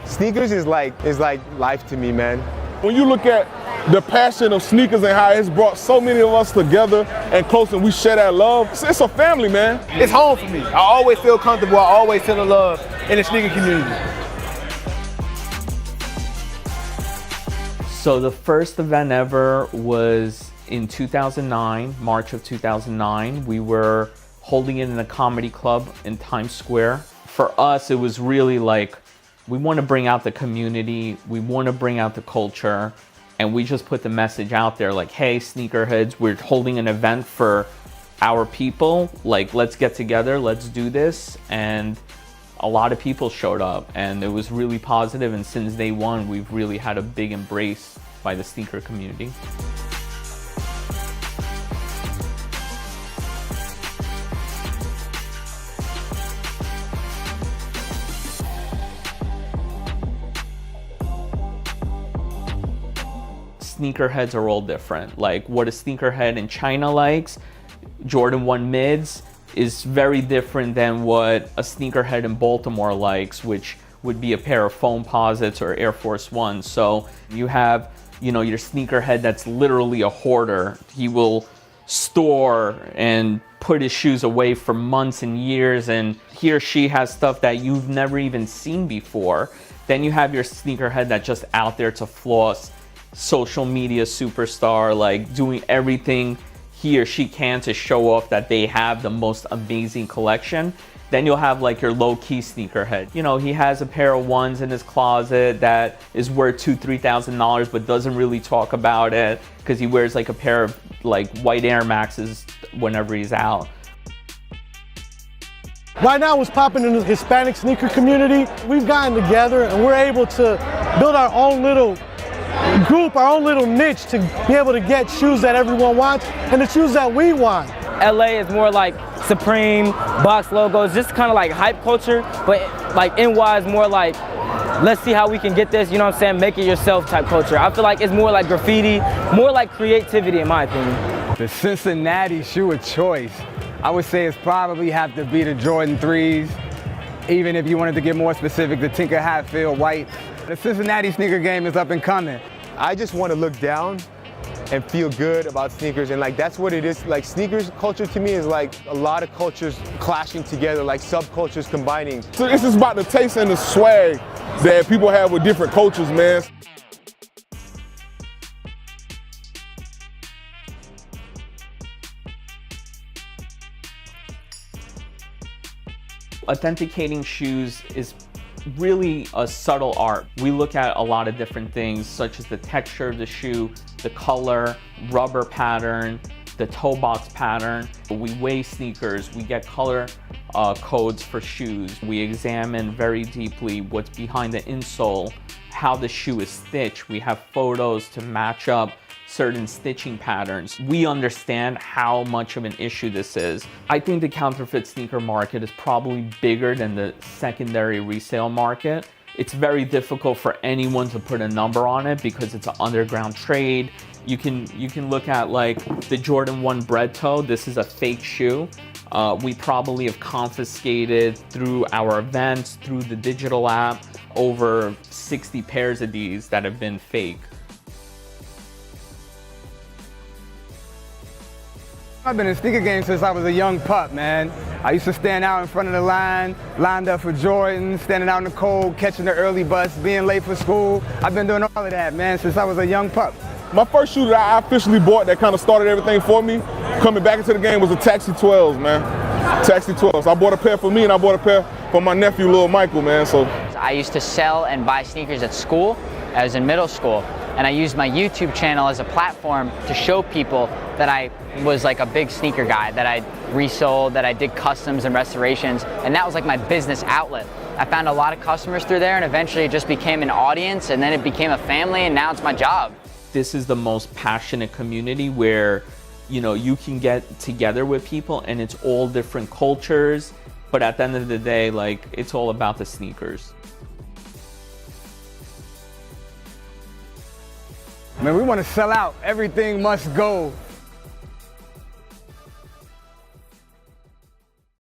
Sneakers is like life to me, man. When you look at the passion of sneakers and how it's brought so many of us together and close, and we share that love, it's a family, man. It's home for me. I always feel comfortable. I always feel the love in the sneaker community. So the first event ever was in 2009, March of 2009. We were holding it in a comedy club in Times Square. For us, it was really like, we want to bring out the community, we want to bring out the culture, and we just put the message out there like, hey, sneakerheads, we're holding an event for our people, like, let's get together, let's do this. And a lot of people showed up, and it was really positive, and since day one, we've really had a big embrace by the sneaker community. Sneakerheads are all different. Like what a sneakerhead in China likes, Jordan 1 mids, is very different than what a sneakerhead in Baltimore likes, which would be a pair of foam posits or Air Force Ones. So you have, you know, your sneakerhead that's literally a hoarder. He will store and put his shoes away for months and years, and he or she has stuff that you've never even seen before. Then you have your sneakerhead that's just out there to floss, social media superstar, like doing everything he or she can to show off that they have the most amazing collection. Then you'll have like your low-key sneakerhead. You know, he has a pair of ones in his closet that is worth $2,000-$3,000, but doesn't really talk about it because he wears like a pair of like white Air Maxes whenever he's out. Right now what's popping in the Hispanic sneaker community, we've gotten together and we're able to build our own little group, our own little niche to be able to get shoes that everyone wants and the shoes that we want. LA is more like Supreme, box logos, just kind of like hype culture, but like NY is more like, let's see how we can get this, you know what I'm saying, make it yourself type culture. I feel like it's more like graffiti, more like creativity in my opinion. The Cincinnati shoe of choice, I would say it's probably have to be the Jordan 3s. Even if you wanted to get more specific, the Tinker Hatfield white. The Cincinnati sneaker game is up and coming. I just want to look down and feel good about sneakers, and like that's what it is. Like sneakers culture to me is like a lot of cultures clashing together, like subcultures combining. So it's just about the taste and the swag that people have with different cultures, man. Authenticating shoes is really a subtle art. We look at a lot of different things, such as the texture of the shoe, the color, rubber pattern, the toe box pattern. We weigh sneakers, we get color codes for shoes. We examine very deeply what's behind the insole, how the shoe is stitched. We have photos to match up certain stitching patterns. We understand how much of an issue this is. I think the counterfeit sneaker market is probably bigger than the secondary resale market. It's very difficult for anyone to put a number on it because it's an underground trade. You can look at like the Jordan 1 bread toe. This is a fake shoe. We probably have confiscated through our events, through the digital app, over 60 pairs of these that have been fake. I've been in sneaker games since I was a young pup, man. I used to stand out in front of the line, lined up for Jordan, standing out in the cold, catching the early bus, being late for school. I've been doing all of that, man, since I was a young pup. My first shoe that I officially bought that kind of started everything for me, coming back into the game, was a Taxi 12s, man. Taxi 12s. I bought a pair for me and I bought a pair for my nephew, little Michael, man. So I used to sell and buy sneakers at school. I was in middle school, and I used my YouTube channel as a platform to show people that I was like a big sneaker guy, that I resold, that I did customs and restorations, and that was like my business outlet. I found a lot of customers through there, and eventually it just became an audience, and then it became a family, and now it's my job. This is the most passionate community where, you know, you can get together with people and it's all different cultures, but at the end of the day, like, it's all about the sneakers. Man, we want to sell out. Everything must go.